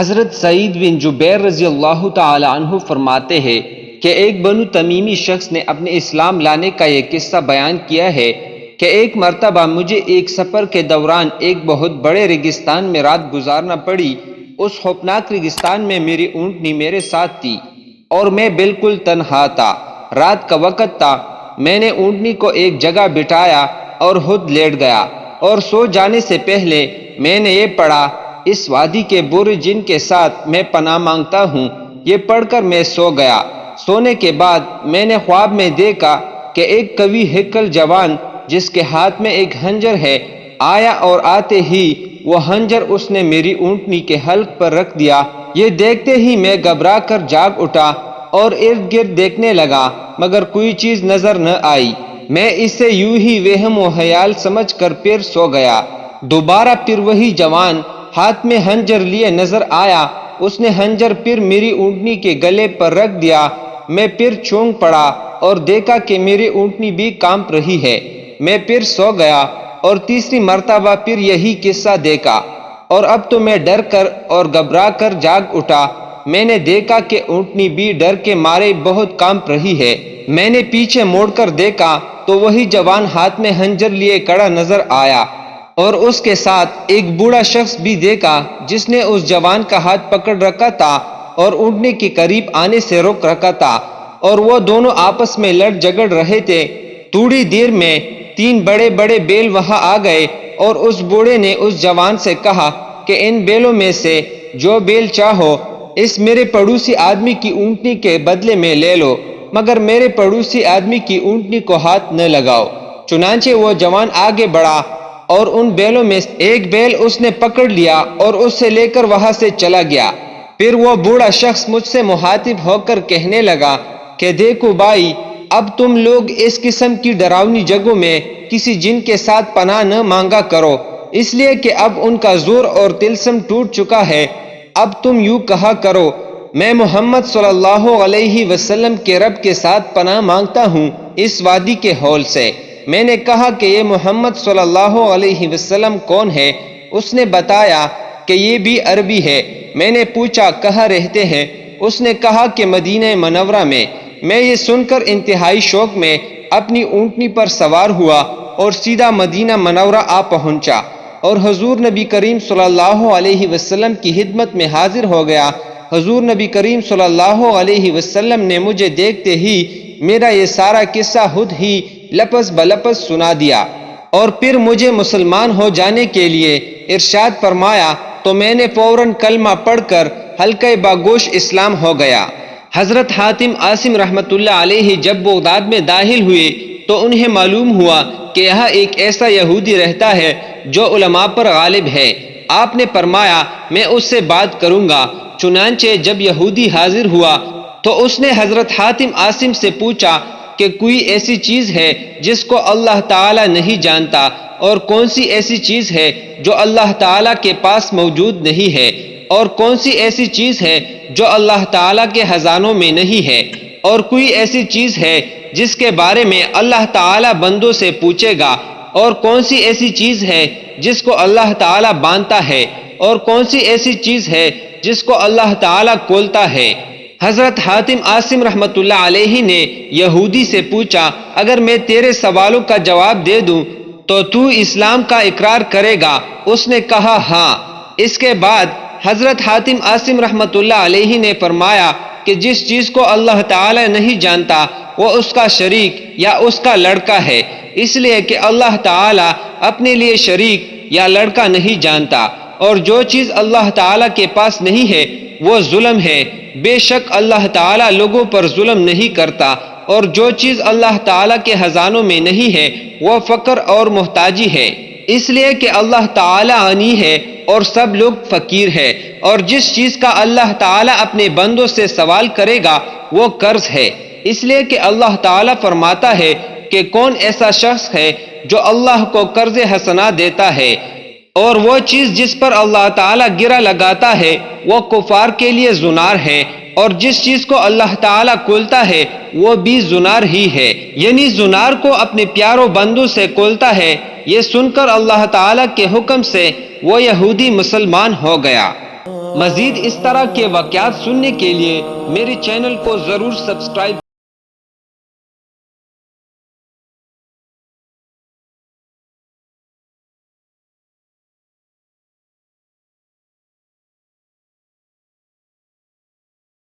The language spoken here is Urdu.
حضرت سعید بن جبیر رضی اللہ تعالی عنہ فرماتے ہیں کہ ایک بنو تمیمی شخص نے اپنے اسلام لانے کا یہ قصہ بیان کیا ہے کہ ایک مرتبہ مجھے ایک سفر کے دوران ایک بہت بڑے ریگستان میں رات گزارنا پڑی۔ اس خوفناک ریگستان میں میری اونٹنی میرے ساتھ تھی اور میں بالکل تنہا تھا۔ رات کا وقت تھا۔ میں نے اونٹنی کو ایک جگہ بٹھایا اور خود لیٹ گیا، اور سو جانے سے پہلے میں نے یہ پڑھا، اس وادی کے برے جن کے ساتھ میں پناہ مانگتا ہوں۔ یہ پڑھ کر میں سو گیا۔ سونے کے بعد میں نے خواب میں دیکھا کہ ایک قوی ہیکل جوان جس کے ہاتھ میں ایک خنجر ہے آیا، اور آتے ہی وہ خنجر اس نے میری اونٹنی کے حلق پر رکھ دیا۔ یہ دیکھتے ہی میں گھبرا کر جاگ اٹھا اور ارد گرد دیکھنے لگا، مگر کوئی چیز نظر نہ آئی۔ میں اسے یوں ہی وہم و خیال سمجھ کر پھر سو گیا۔ دوبارہ پھر وہی جوان ہاتھ میں خنجر لیے نظر آیا۔ اس نے خنجر پھر میری اونٹنی کے گلے پر رکھ دیا۔ میں پھر چونک پڑا اور دیکھا کہ میری اونٹنی بھی کانپ رہی ہے۔ میں پھر سو گیا اور تیسری مرتبہ پھر یہی قصہ دیکھا، اور اب تو میں ڈر کر اور گھبرا کر جاگ اٹھا۔ میں نے دیکھا کہ اونٹنی بھی ڈر کے مارے بہت کانپ رہی ہے۔ میں نے پیچھے موڑ کر دیکھا تو وہی جوان ہاتھ میں خنجر لیے کھڑا نظر آیا، اور اس کے ساتھ ایک بوڑھا شخص بھی دیکھا جس نے اس جوان کا ہاتھ پکڑ رکھا تھا اور اونٹنی کے قریب آنے سے روک رکھا تھا، اور وہ دونوں آپس میں لڑ جھگڑ رہے تھے۔ تھوڑی دیر میں 3 بڑے بڑے بیل وہاں آ گئے، اور اس بوڑھے نے اس جوان سے کہا کہ ان بیلوں میں سے جو بیل چاہو اس میرے پڑوسی آدمی کی اونٹنی کے بدلے میں لے لو، مگر میرے پڑوسی آدمی کی اونٹنی کو ہاتھ نہ لگاؤ۔ چنانچہ وہ جوان آگے بڑھا اور ان بیلوں میں ایک بیل اس نے پکڑ لیا اور اس سے لے کر وہاں سے چلا گیا۔ پھر وہ بوڑھا شخص مجھ سے مخاطب ہو کر کہنے لگا کہ دیکھو بھائی، اب تم لوگ اس قسم کی ڈراؤنی جگہوں میں کسی جن کے ساتھ پناہ نہ مانگا کرو، اس لیے کہ اب ان کا زور اور طلسم ٹوٹ چکا ہے۔ اب تم یوں کہا کرو، میں محمد صلی اللہ علیہ وسلم کے رب کے ساتھ پناہ مانگتا ہوں اس وادی کے ہول سے۔ میں نے کہا کہ یہ محمد صلی اللہ علیہ وسلم کون ہے؟ اس نے بتایا کہ یہ بھی عربی ہے۔ میں نے پوچھا کہاں رہتے ہیں؟ اس نے کہا کہ مدینہ منورہ میں۔ میں یہ سن کر انتہائی شوق میں اپنی اونٹنی پر سوار ہوا اور سیدھا مدینہ منورہ آ پہنچا، اور حضور نبی کریم صلی اللہ علیہ وسلم کی خدمت میں حاضر ہو گیا۔ حضور نبی کریم صلی اللہ علیہ وسلم نے مجھے دیکھتے ہی میرا یہ سارا قصہ خود ہی لفظ بلفظ سنا دیا، اور پھر مجھے مسلمان ہو جانے کے لیے ارشاد فرمایا، تو میں نے فوراً کلمہ پڑھ کر حلقہ باگوش اسلام ہو گیا۔ حضرت حاتم عاصم رحمۃ اللہ علیہ جب بغداد میں داخل ہوئے تو انہیں معلوم ہوا کہ یہاں ایک ایسا یہودی رہتا ہے جو علماء پر غالب ہے۔ آپ نے فرمایا میں اس سے بات کروں گا۔ چنانچہ جب یہودی حاضر ہوا تو اس نے حضرت حاتم عاصم سے پوچھا کہ کوئی ایسی چیز ہے جس کو اللہ تعالی نہیں جانتا، اور کون سی ایسی چیز ہے جو اللہ تعالی کے پاس موجود نہیں ہے، اور کون سی ایسی چیز ہے جو اللہ تعالی کے خزانوں میں نہیں ہے، اور کوئی ایسی چیز ہے جس کے بارے میں اللہ تعالی بندوں سے پوچھے گا، اور کون سی ایسی چیز ہے جس کو اللہ تعالی بانتا ہے، اور کون سی ایسی چیز ہے جس کو اللہ تعالی کھولتا ہے۔ حضرت حاتم عاصم رحمۃ اللہ علیہ نے یہودی سے پوچھا اگر میں تیرے سوالوں کا جواب دے دوں تو اسلام کا اقرار کرے گا؟ اس نے کہا ہاں۔ اس کے بعد حضرت حاتم عاصم رحمۃ اللہ علیہ نے فرمایا کہ جس چیز کو اللہ تعالی نہیں جانتا وہ اس کا شریک یا اس کا لڑکا ہے، اس لیے کہ اللہ تعالی اپنے لیے شریک یا لڑکا نہیں جانتا، اور جو چیز اللہ تعالی کے پاس نہیں ہے وہ ظلم ہے۔ بے شک اللہ تعالی لوگوں پر ظلم نہیں کرتا، اور جو چیز اللہ تعالی کے خزانوں میں نہیں ہے وہ فقر اور محتاجی ہے، اس لیے کہ اللہ تعالی غنی ہے اور سب لوگ فقیر ہے، اور جس چیز کا اللہ تعالی اپنے بندوں سے سوال کرے گا وہ قرض ہے، اس لیے کہ اللہ تعالی فرماتا ہے کہ کون ایسا شخص ہے جو اللہ کو قرض حسنہ دیتا ہے، اور وہ چیز جس پر اللہ تعالی گرہ لگاتا ہے وہ کفار کے لیے زنار ہے، اور جس چیز کو اللہ تعالی کھولتا ہے وہ بھی زنار ہی ہے، یعنی زنار کو اپنے پیاروں بندوں سے کھولتا ہے۔ یہ سن کر اللہ تعالی کے حکم سے وہ یہودی مسلمان ہو گیا۔ مزید اس طرح کے واقعات سننے کے لیے میرے چینل کو ضرور سبسکرائب